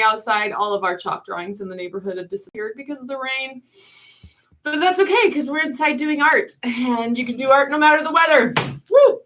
outside. All of our chalk drawings in the neighborhood have disappeared because of the rain. But that's okay, because we're inside doing art, and you can do art no matter the weather. Woo!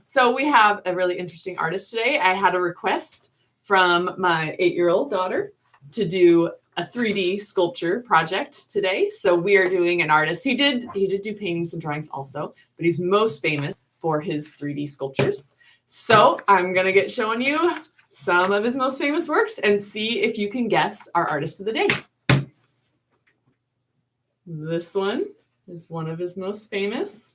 So we have a really interesting artist today. I had a request from my 8-year-old daughter to do a 3D sculpture project today. So we are doing an artist. He did do paintings and drawings also, but he's most famous for his 3D sculptures. So I'm gonna get showing you some of his most famous works and see if you can guess our artist of the day. This one is one of his most famous.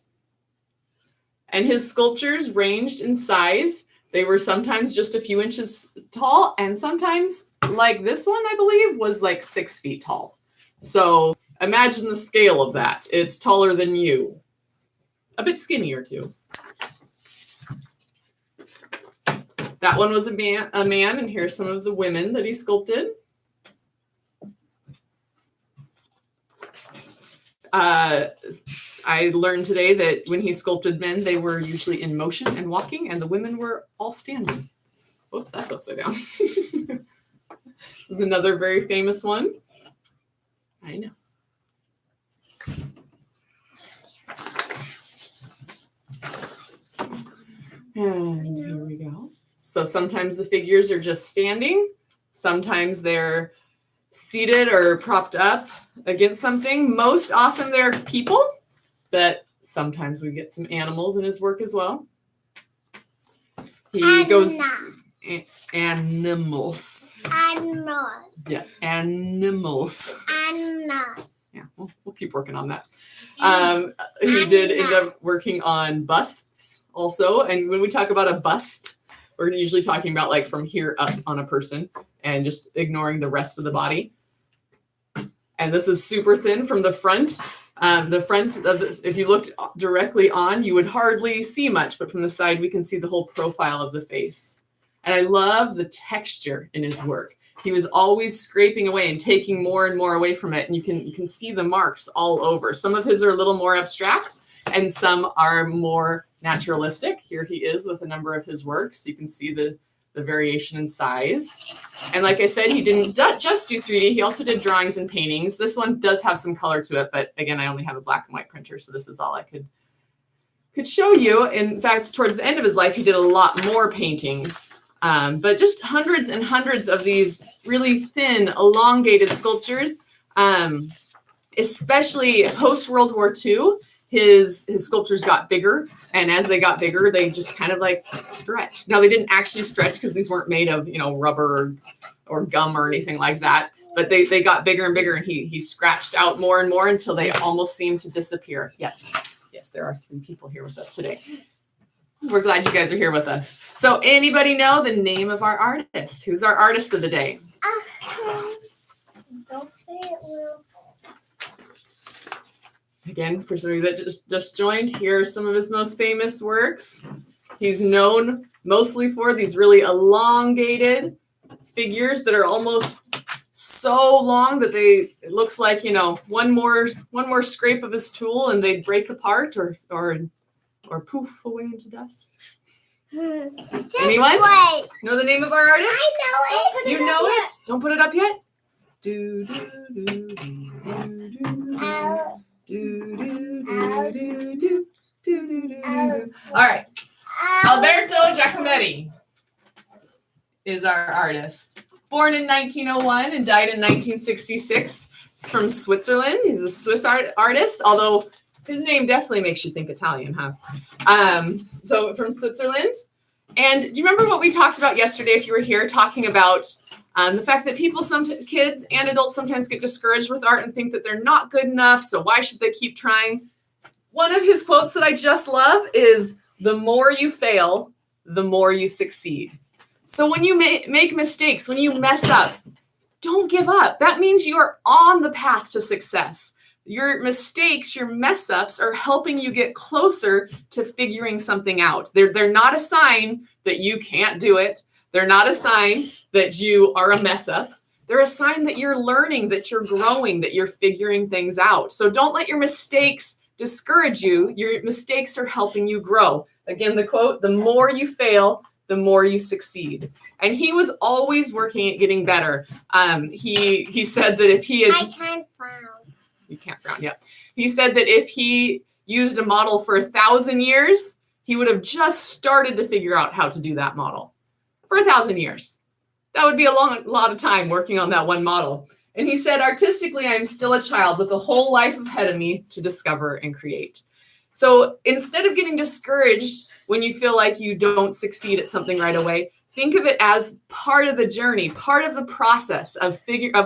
And his sculptures ranged in size. They were sometimes just a few inches tall, and sometimes, like this one, I believe, was like 6 feet tall. So imagine the scale of that. It's taller than you. A bit skinnier too. That one was a man, and here's some of the women that he sculpted. I learned today that when he sculpted men, they were usually in motion and walking, and the women were all standing. Whoops, that's upside down. This is another very famous one. I know. And here we go. So sometimes the figures are just standing. Sometimes they're seated or propped up against something. Most often they're people, but sometimes we get some animals in his work as well. He goes animals. Animals. Yes, animals. Animals. Yeah, we'll keep working on that. He did end up working on busts also. And when we talk about a bust, we're usually talking about like from here up on a person and just ignoring the rest of the body. And this is super thin from the front. If you looked directly on, you would hardly see much, but from the side, we can see the whole profile of the face. And I love the texture in his work. He was always scraping away and taking more and more away from it. And you can see the marks all over. Some of his are a little more abstract and some are more naturalistic. Here he is with a number of his works. You can see the variation in size. And like I said, he didn't just do 3D. He also did drawings and paintings. This one does have some color to it, but again, I only have a black and white printer, so this is all I could show you. In fact, towards the end of his life, he did a lot more paintings, but just hundreds and hundreds of these really thin, elongated sculptures, especially post-World War II. His sculptures got bigger, and as they got bigger, they just kind of like stretched. Now, they didn't actually stretch because these weren't made of, rubber or gum or anything like that, but they got bigger and bigger, and he scratched out more and more until they almost seemed to disappear. Yes, there are 3 people here with us today. We're glad you guys are here with us. So anybody know the name of our artist? Who's our artist of the day? Don't say it, Will. Again, for some of you that just joined, here are some of his most famous works. He's known mostly for these really elongated figures that are almost so long that it looks like, one more scrape of his tool and they'd break apart or poof away into dust. Anyone? Wait. Know the name of our artist? I know it. You know it? Don't put it up yet? Do, do, do, do, do, do. Do, do, do, do, do, do, do, do. All right. Alberto Giacometti is our artist. Born in 1901 and died in 1966. He's from Switzerland. He's a Swiss artist, although his name definitely makes you think Italian, huh? So from Switzerland. And do you remember what we talked about yesterday, if you were here, talking about the fact that kids and adults sometimes get discouraged with art and think that they're not good enough, so why should they keep trying? One of his quotes that I just love is, "The more you fail, the more you succeed." So when you make mistakes, when you mess up, don't give up. That means you are on the path to success. Your mistakes, your mess ups are helping you get closer to figuring something out. They're not a sign that you can't do it. They're not a sign that you are a mess up. They're a sign that you're learning, that you're growing, that you're figuring things out. So don't let your mistakes discourage you. Your mistakes are helping you grow. Again, the quote, "The more you fail, the the more you succeed. And he was always working at getting better. He said that if he had... I can't frown. You can't frown, yeah. He said that if he used a model for 1,000 years, he would have just started to figure out how to do that model. For 1,000 years. That would be a lot of time working on that one model. And he said, artistically, I am still a child with a whole life ahead of me to discover and create. So instead of getting discouraged when you feel like you don't succeed at something right away, think of it as part of the journey, part of the process of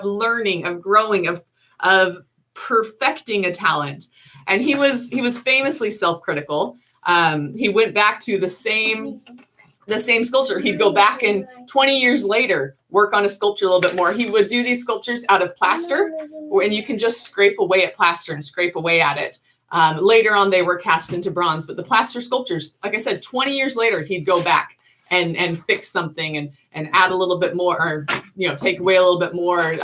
learning, of growing, of perfecting a talent. And he was famously self-critical. He went back to the same sculpture. He'd go back and 20 years later work on a sculpture a little bit more. He would do these sculptures out of plaster, and you can just scrape away at plaster and scrape away at it. Later on, they were cast into bronze, but the plaster sculptures, like I said, 20 years later, he'd go back and fix something and add a little bit more, or take away a little bit more,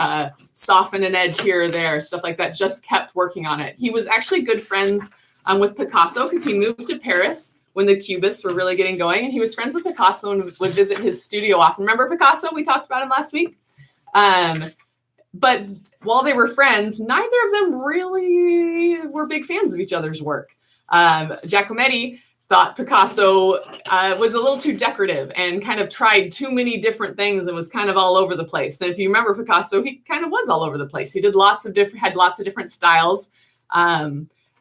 soften an edge here or there, stuff like that. Just kept working on it. He was actually good friends with Picasso because he moved to Paris when the Cubists were really getting going, and he was friends with Picasso and would visit his studio often. Remember Picasso? We talked about him last week. But while they were friends, neither of them really were big fans of each other's work. Giacometti thought Picasso was a little too decorative and kind of tried too many different things and was kind of all over the place. And if you remember Picasso, he kind of was all over the place. He did had lots of different styles.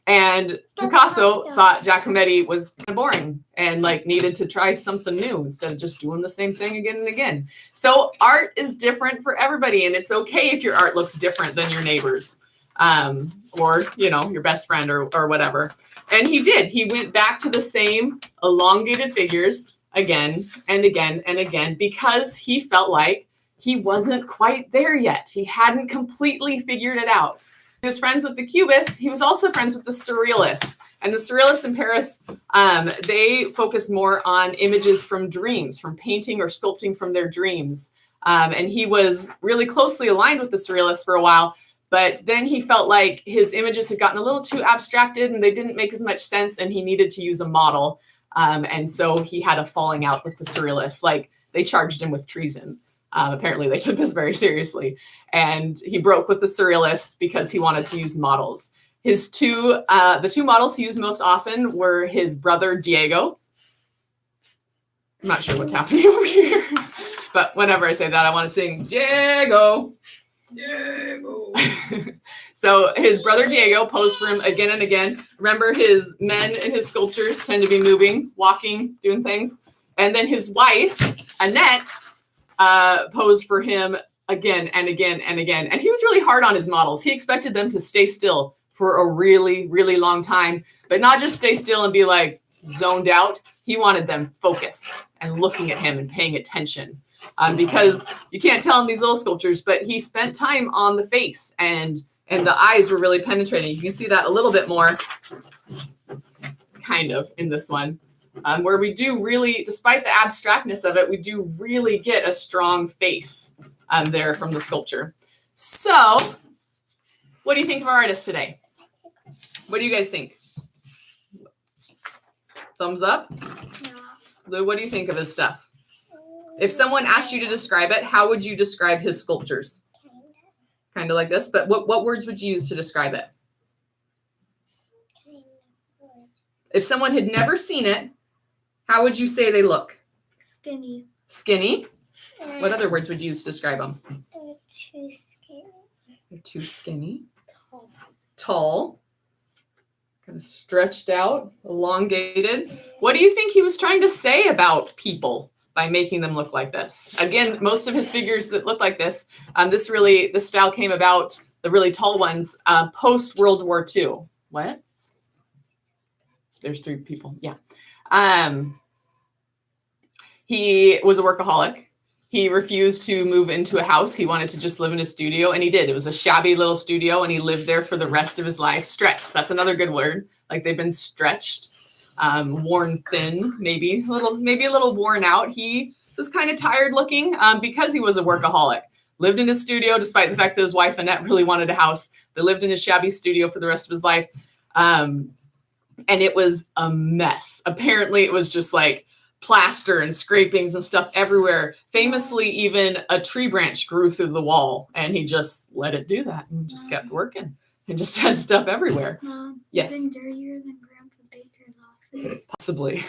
And Picasso thought Giacometti was kind of boring and needed to try something new instead of just doing the same thing again and again. So art is different for everybody, and it's okay if your art looks different than your neighbor's, or your best friend or whatever. And he did. He went back to the same elongated figures again and again and again because he felt like he wasn't quite there yet. He hadn't completely figured it out. He was friends with the Cubists. He was also friends with the Surrealists. And the Surrealists in Paris, they focused more on images from dreams, from painting or sculpting from their dreams. And he was really closely aligned with the Surrealists for a while. But then he felt like his images had gotten a little too abstracted and they didn't make as much sense, and he needed to use a model. And so he had a falling out with the Surrealists. They charged him with treason. Apparently they took this very seriously, and he broke with the Surrealists because he wanted to use models. The two models he used most often were his brother Diego. I'm not sure what's happening over here, but whenever I say that, I want to sing Diego. Diego. So his brother Diego posed for him again and again. Remember, his men in his sculptures tend to be moving, walking, doing things. And then his wife, Annette, posed for him again and again and again. And he was really hard on his models. He expected them to stay still for a really, really long time, but not just stay still and be zoned out. He wanted them focused and looking at him and paying attention, because you can't tell in these little sculptures, but he spent time on the face, and the eyes were really penetrating. You can see that a little bit more kind of in this one. Where we do really, despite the abstractness of it, we do really get a strong face there from the sculpture. So, what do you think of our artist today? What do you guys think? Thumbs up? No. Lou, what do you think of his stuff? If someone asked you to describe it, how would you describe his sculptures? Kind of like this, but what words would you use to describe it? If someone had never seen it, how would you say they look? Skinny. Skinny? What other words would you use to describe them? They're too skinny. They're too skinny. Tall. Tall. Kind of stretched out, elongated. What do you think he was trying to say about people by making them look like this? Again, most of his figures that look like this, this style came about, the really tall ones, post World War II. What? There's 3 people. Yeah. He was a workaholic. He refused to move into a house. He wanted to just live in a studio, and he did. It was a shabby little studio, and he lived there for the rest of his life. Stretched. That's another good word. They've been stretched, worn thin, maybe a little worn out. He was kind of tired looking because he was a workaholic. Lived in his studio, despite the fact that his wife Annette really wanted a house. They lived in his shabby studio for the rest of his life. And it was a mess. Apparently, it was just plaster and scrapings and stuff everywhere. Famously, even a tree branch grew through the wall, and he just let it do that and just kept working and just had stuff everywhere. Mom, Yes. Even dirtier than Grandpa Baker's office. Possibly.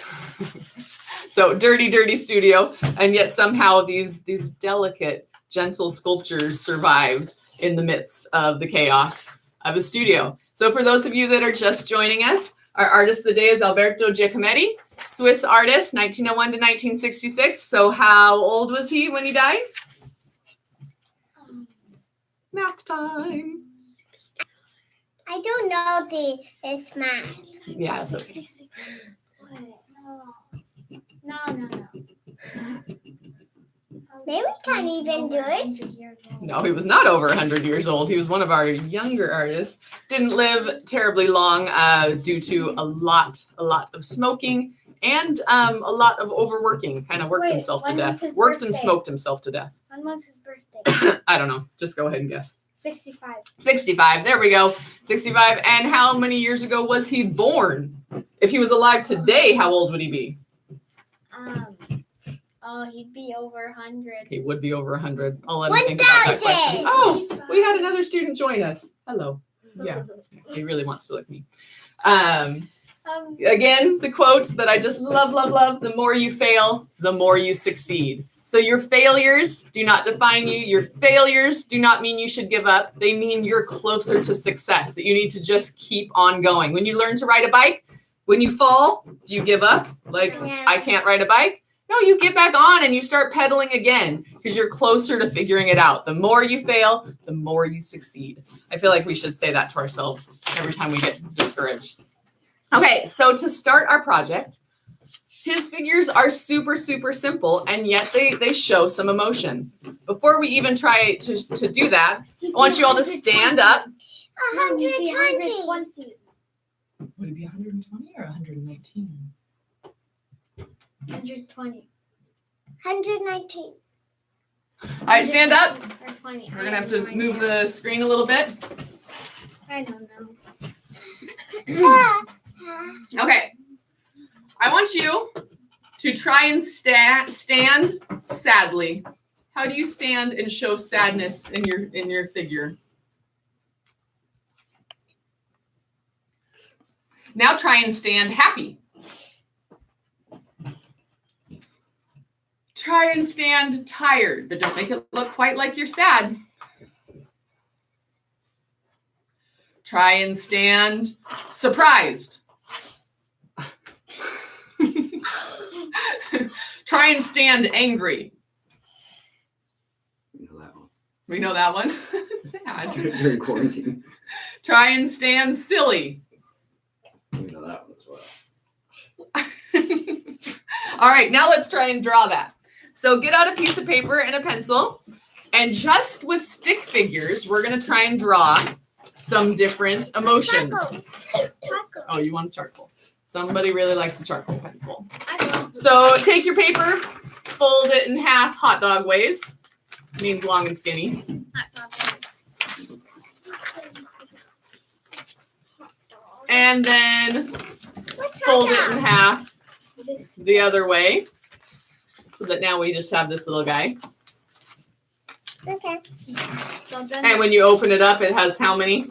So dirty studio, and yet somehow these delicate, gentle sculptures survived in the midst of the chaos of a studio. So for those of you that are just joining us, our artist of the day is Alberto Giacometti, Swiss artist, 1901 to 1966. So how old was he when he died? Math time. I don't know it's math. Yeah. So, No. Maybe we can't even do it. no, he was not over 100 years old. He was one of our younger artists. Didn't live terribly long due to a lot of smoking and a lot of overworking. Kind of worked himself to death. Worked and smoked himself to death. When was his birthday? I don't know. Just go ahead and guess. 65. 65. There we go. 65. And how many years ago was he born? If he was alive today, how old would he be? He'd be over 100. He would be over 100. I'll let him think about that question. Oh, we had another student join us. Hello. Yeah, he really wants to look me. Again, the quote that I just love. The more you fail, the more you succeed. So your failures do not define you. Your failures do not mean you should give up. They mean you're closer to success, that you need to just keep on going. When you learn to ride a bike, when you fall, do you give up? Like, I can't ride a bike? No, you get back on and you start pedaling again because you're closer to figuring it out. The more you fail, the more you succeed. I feel like we should say that to ourselves every time we get discouraged. Okay, so to start our project, his figures are super simple, and yet they show some emotion. Before we even try to do that, I want you all to stand up. 120. Would it be 120 or 119? 120. 119. All right, stand up. Or 20. We're going to have to move the screen a little bit. I don't know. Okay. I want you to try and stand sadly. How do you stand and show sadness in your figure? Now try and stand happy. Try and stand tired, but don't make it look quite like you're sad. Try and stand surprised. Try and stand angry. We know that one. Sad. During quarantine. Try and stand silly. We know that one as well. All right, now let's try and draw that. So get out a piece of paper and a pencil, and just with stick figures, we're going to try and draw some different emotions. Charcoal. Oh, you want charcoal. Somebody really likes the charcoal pencil. I don't. So take your paper, fold it in half hot dog ways. Means long and skinny. And then fold it in half the other way. So that now we just have this little guy. Okay. So then And when you open it up, it has how many?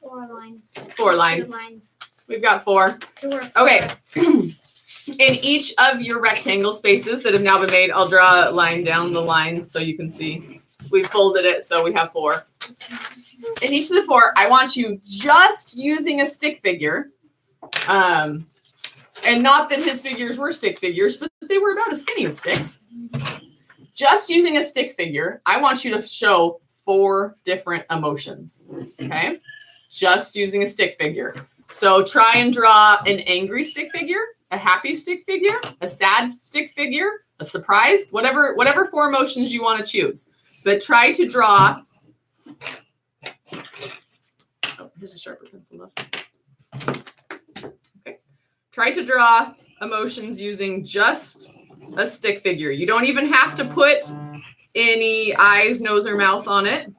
4 lines. 4 lines. 2 lines. We've got 4. 2 or 4. Okay. In each of your rectangle spaces that have now been made, I'll draw a line down the lines so you can see. We folded it, so we have 4. In each of the 4, I want you just using a stick figure. And not that his figures were stick figures, but they were about as skinny as sticks. Just using a stick figure, I want you to show 4 different emotions. Okay? Just using a stick figure. So try and draw an angry stick figure, a happy stick figure, a sad stick figure, a surprised, whatever 4 emotions you want to choose. But try to draw. Oh, here's a sharper pencil left. Okay. Try to draw emotions using just a stick figure. You don't even have to put any eyes, nose, or mouth on it.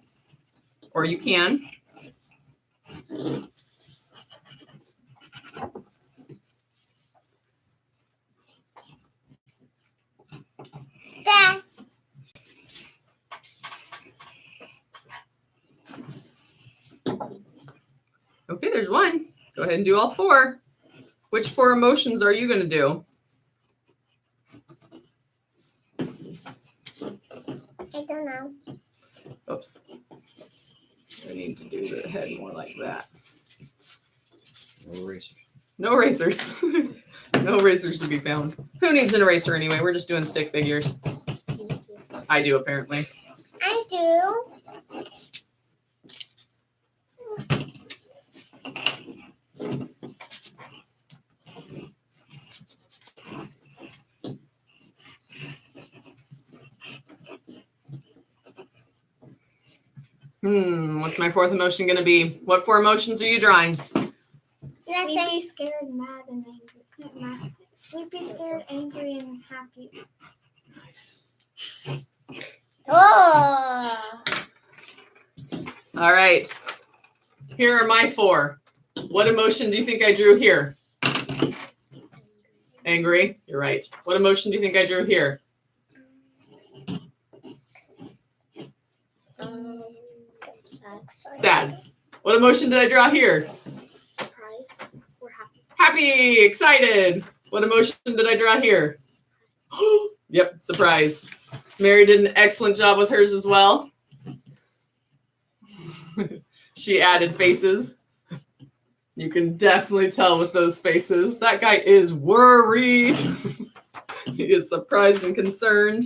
Or you can. Okay, there's one. Go ahead and do all 4. Which 4 emotions are you going to do? I don't know. Oops. I need to do the head more like that. No erasers. No erasers. No erasers to be found. Who needs an eraser anyway? We're just doing stick figures. I do, apparently. I do. What's my 4th emotion going to be? What 4 emotions are you drawing? Sleepy, scared, mad, and angry. Mad. Sleepy, scared, angry, and happy. Nice. Oh! All right. Here are my 4. What emotion do you think I drew here? Angry. You're right. What emotion do you think I drew here? Sad. What emotion did I draw here? Surprise. We're happy. Happy. Excited. What emotion did I draw here? Yep. Surprised. Mary did an excellent job with hers as well. She added faces. You can definitely tell with those faces. That guy is worried. He is surprised and concerned.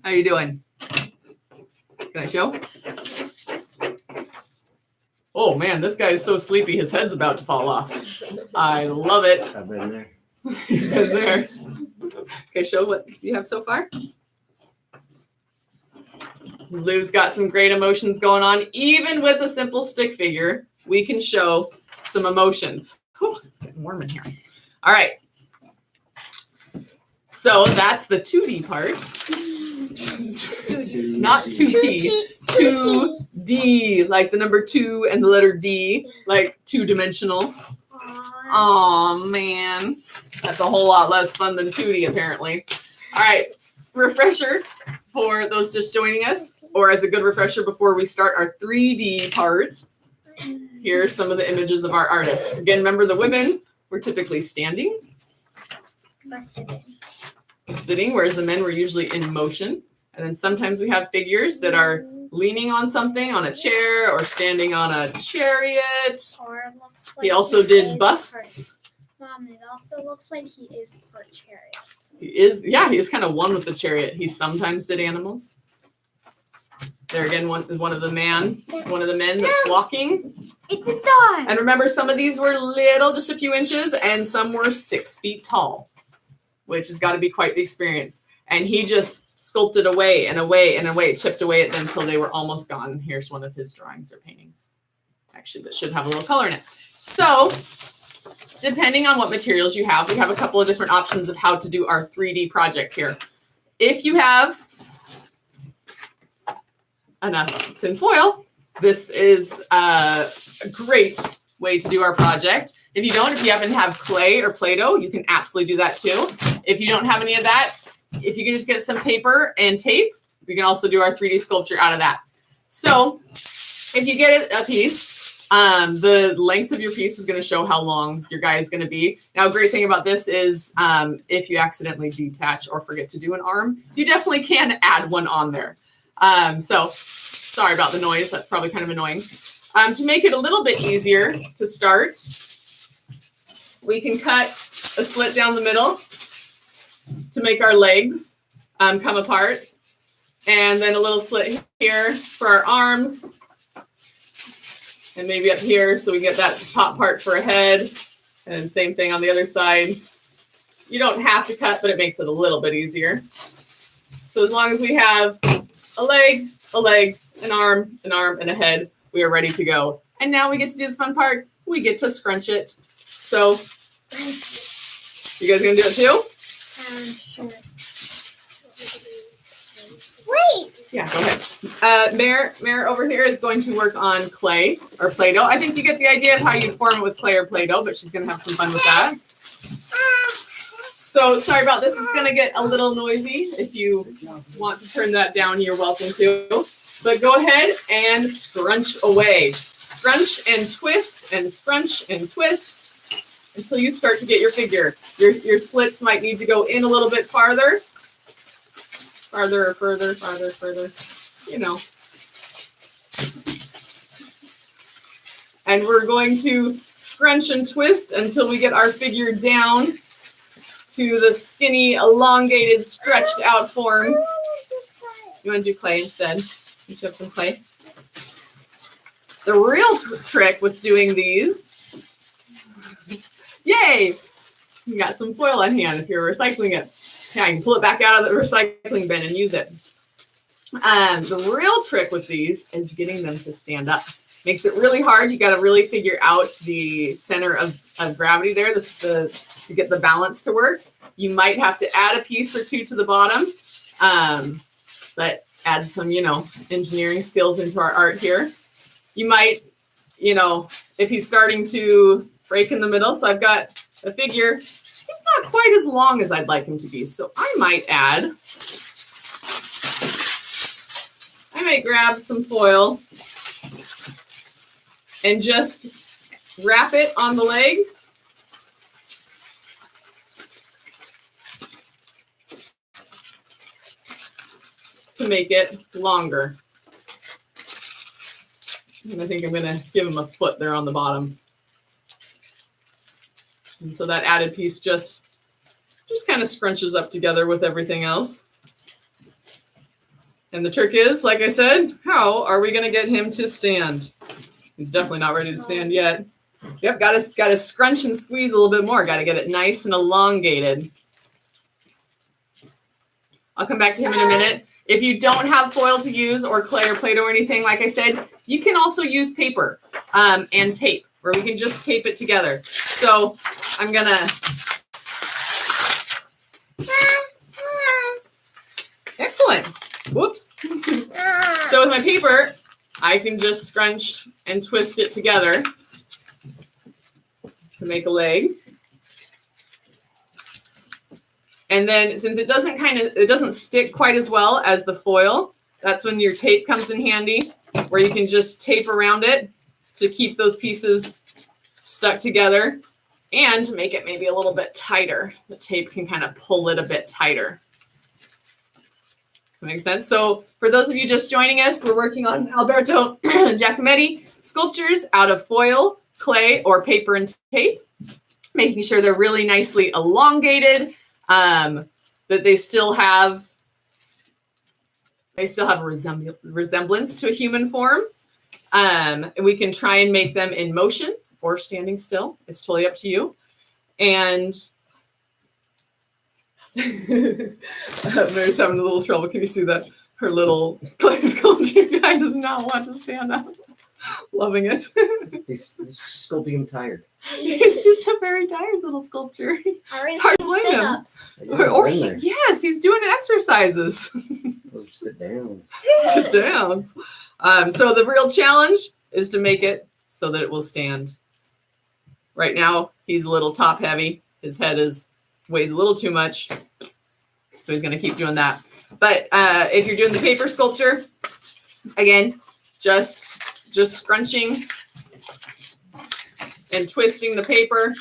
How you doing? Can I show? Oh man, this guy is so sleepy. His head's about to fall off. I love it. I've been there. He's been there. Okay, show what you have so far. Lou's got some great emotions going on. Even with a simple stick figure, we can show some emotions. Oh, it's getting warm in here. All right. So that's the 2D part. Not 2T. 2D, like the number 2 and the letter D, like 2-dimensional. Oh man, that's a whole lot less fun than 2D apparently. All right, refresher for those just joining us, or as a good refresher before we start our 3D part. Here are some of the images of our artists. Again, remember the women were typically standing, sitting, whereas the men were usually in motion. And then sometimes we have figures that are leaning on something, on a chair, or standing on a chariot. Or it looks like He also he did is busts. Mom, it also looks like he is part chariot. He is kind of one with the chariot. He sometimes did animals. There again, one of the men that's walking. It's a dog. And remember, some of these were little, just a few inches, and some were 6 feet tall, which has got to be quite the experience. And he just sculpted away and away and away, chipped away at them until they were almost gone. Here's one of his drawings or paintings, actually, that should have a little color in it. So, depending on what materials you have, we have a couple of different options of how to do our 3D project here. If you have enough tin foil, this is a great way to do our project. If you don't, if you happen to have clay or Play-Doh, you can absolutely do that too. If you don't have any of that, if you can just get some paper and tape, we can also do our 3D sculpture out of that. So if you get a piece, the length of your piece is going to show how long your guy is going to be. Now, a great thing about this is if you accidentally detach or forget to do an arm, you definitely can add one on there. So sorry about the noise. That's probably kind of annoying. To make it a little bit easier to start, we can cut a slit down the middle to make our legs come apart. And then a little slit here for our arms. And maybe up here so we get that top part for a head. And same thing on the other side. You don't have to cut, but it makes it a little bit easier. So as long as we have a leg, an arm, and a head, we are ready to go. And now we get to do the fun part. We get to scrunch it. So, you guys gonna do it too? Sure. Wait! Yeah, go ahead. Mare over here is going to work on clay or Play-Doh. I think you get the idea of how you'd form it with clay or Play-Doh, but she's gonna have some fun with that. So sorry about this. It's going to get a little noisy. If you want to turn that down, you're welcome to. But go ahead and scrunch away. Scrunch and twist and scrunch and twist until you start to get your figure. Your slits might need to go in a little bit farther. Farther or further, farther, further, you know. And we're going to scrunch and twist until we get our figure down to the skinny, elongated, stretched out forms. You want to do clay instead? You should have some clay. The real trick with doing these, yay! You got some foil on hand if you're recycling it. Yeah, you can pull it back out of the recycling bin and use it. The real trick with these is getting them to stand up. Makes it really hard. You got to really figure out the center of gravity there to get the balance to work. You might have to add a piece or two to the bottom, but add some, engineering skills into our art here. You might, if he's starting to break in the middle, so I've got a figure, he's not quite as long as I'd like him to be. So I might grab some foil and just wrap it on the leg. To make it longer. And I think I'm going to give him a foot there on the bottom. And so that added piece just kind of scrunches up together with everything else. And the trick is, like I said, how are we going to get him to stand? He's definitely not ready to stand yet. Yep, got to scrunch and squeeze a little bit more. Got to get it nice and elongated. I'll come back to him in a minute. If you don't have foil to use or clay or Play-Doh or anything, like I said, you can also use paper and tape, where we can just tape it together. So I'm going to... Excellent. Whoops. So with my paper, I can just scrunch and twist it together to make a leg. And then since it doesn't stick quite as well as the foil, that's when your tape comes in handy, where you can just tape around it to keep those pieces stuck together and to make it maybe a little bit tighter. The tape can kind of pull it a bit tighter. That makes sense? So for those of you just joining us, we're working on Alberto Giacometti sculptures out of foil, clay, or paper and tape, making sure they're really nicely elongated, that they still have a resemblance to a human form. And we can try and make them in motion or standing still. It's totally up to you. And Mary's having a little trouble. Can you see that? Her little clay sculpture guy does not want to stand up. Loving it. He's sculpting him tired. He's just a very tired little sculpture. It's hard to blame him. Yes, he's doing exercises. Sit down. Sit down. So the real challenge is to make it so that it will stand. Right now, he's a little top heavy. His head weighs a little too much. So he's going to keep doing that. But if you're doing the paper sculpture, again, just scrunching and twisting the paper.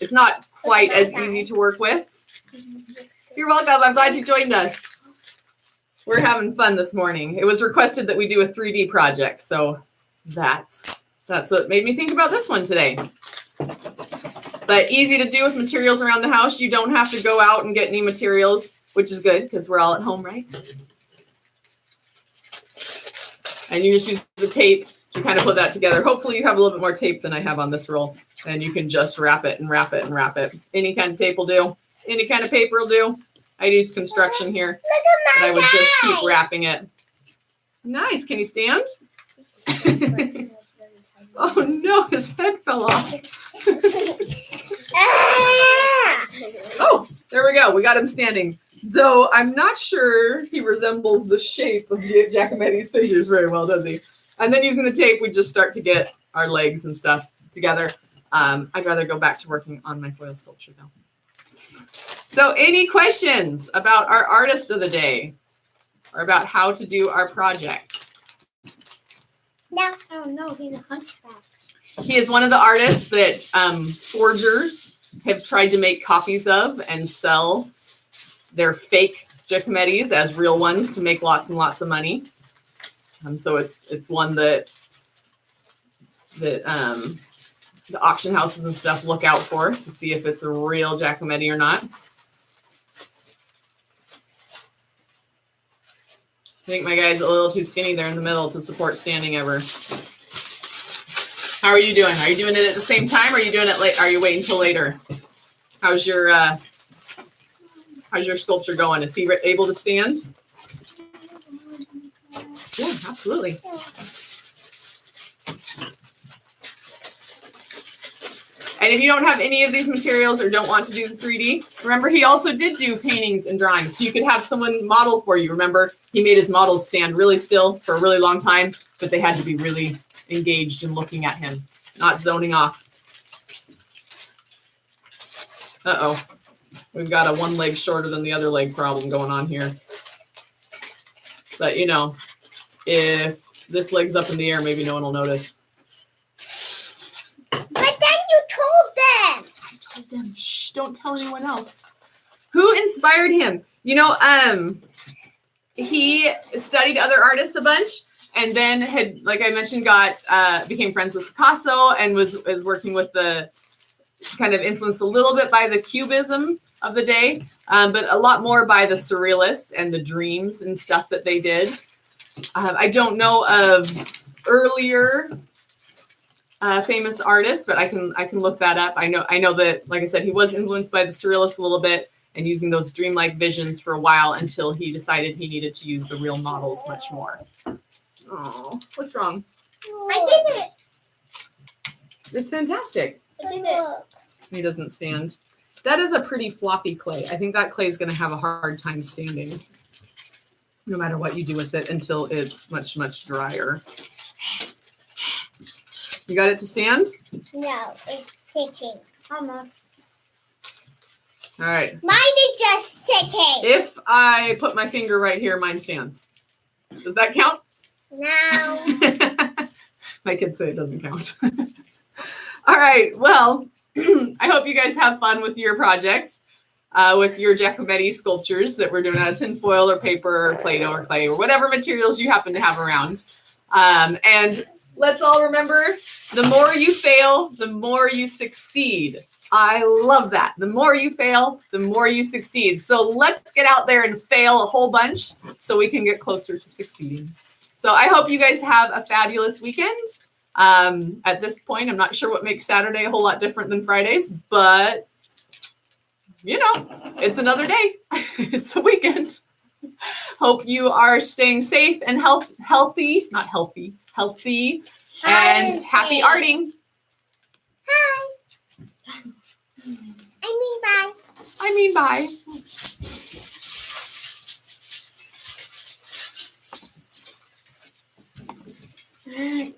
It's not quite as easy to work with. You're welcome. I'm glad you joined us. We're having fun this morning. It was requested that we do a 3D project, so that's what made me think about this one today. But easy to do with materials around the house. You don't have to go out and get any materials, which is good because we're all at home, right? And you just use the tape to kind of put that together. Hopefully you have a little bit more tape than I have on this roll, and you can just wrap it and wrap it and wrap it. Any kind of tape will do. Any kind of paper will do. I use construction here, but I would just keep wrapping it. Nice. Can he stand? Oh no, his head fell off. Oh, there we go. We got him standing. Though I'm not sure he resembles the shape of Giacometti's figures very well, does he? And then using the tape, we just start to get our legs and stuff together. I'd rather go back to working on my foil sculpture though. So any questions about our artist of the day or about how to do our project? No. Oh no, he's a hunchback. He is one of the artists that forgers have tried to make copies of and sell their fake Giacomettis as real ones to make lots and lots of money. So it's one that the auction houses and stuff look out for to see if it's a real Giacometti or not. I think my guy's a little too skinny there in the middle to support standing ever. How are you doing? Are you doing it at the same time or are you doing it late? Are you waiting till later? How's your sculpture going? Is he able to stand? Yeah, absolutely. And if you don't have any of these materials or don't want to do the 3D, remember he also did do paintings and drawings. So you could have someone model for you. Remember, he made his models stand really still for a really long time, but they had to be really engaged in looking at him, not zoning off. Uh-oh. We've got a one leg shorter than the other leg problem going on here. But, you know, if this leg's up in the air, maybe no one will notice. But then you told them. I told them, shh, don't tell anyone else. Who inspired him? You know, he studied other artists a bunch and then had, like I mentioned, became friends with Picasso and was working with the kind of influenced a little bit by the cubism of the day, but a lot more by the surrealists and the dreams and stuff that they did. I don't know of earlier famous artists, but I can look that up. I know that, like I said, he was influenced by the surrealists a little bit and using those dreamlike visions for a while until he decided he needed to use the real models much more. Oh, what's wrong? I did it. It's fantastic. I did it. He doesn't stand. That is a pretty floppy clay. I think that clay is going to have a hard time standing, no matter what you do with it, until it's much, much drier. You got it to stand? No, it's sitting. Almost. All right. Mine is just sitting. If I put my finger right here, mine stands. Does that count? No. My kids say it doesn't count. All right. Well, I hope you guys have fun with your project, with your Giacometti sculptures that we're doing out of tinfoil or paper or Play-Doh or clay or whatever materials you happen to have around. And let's all remember, the more you fail, the more you succeed. I love that. The more you fail, the more you succeed. So let's get out there and fail a whole bunch so we can get closer to succeeding. So I hope you guys have a fabulous weekend. At this point, I'm not sure what makes Saturday a whole lot different than Fridays, but you know, it's another day. It's a weekend. Hope you are staying safe and healthy, and happy arting. Hi. Bye. I mean, bye. All right.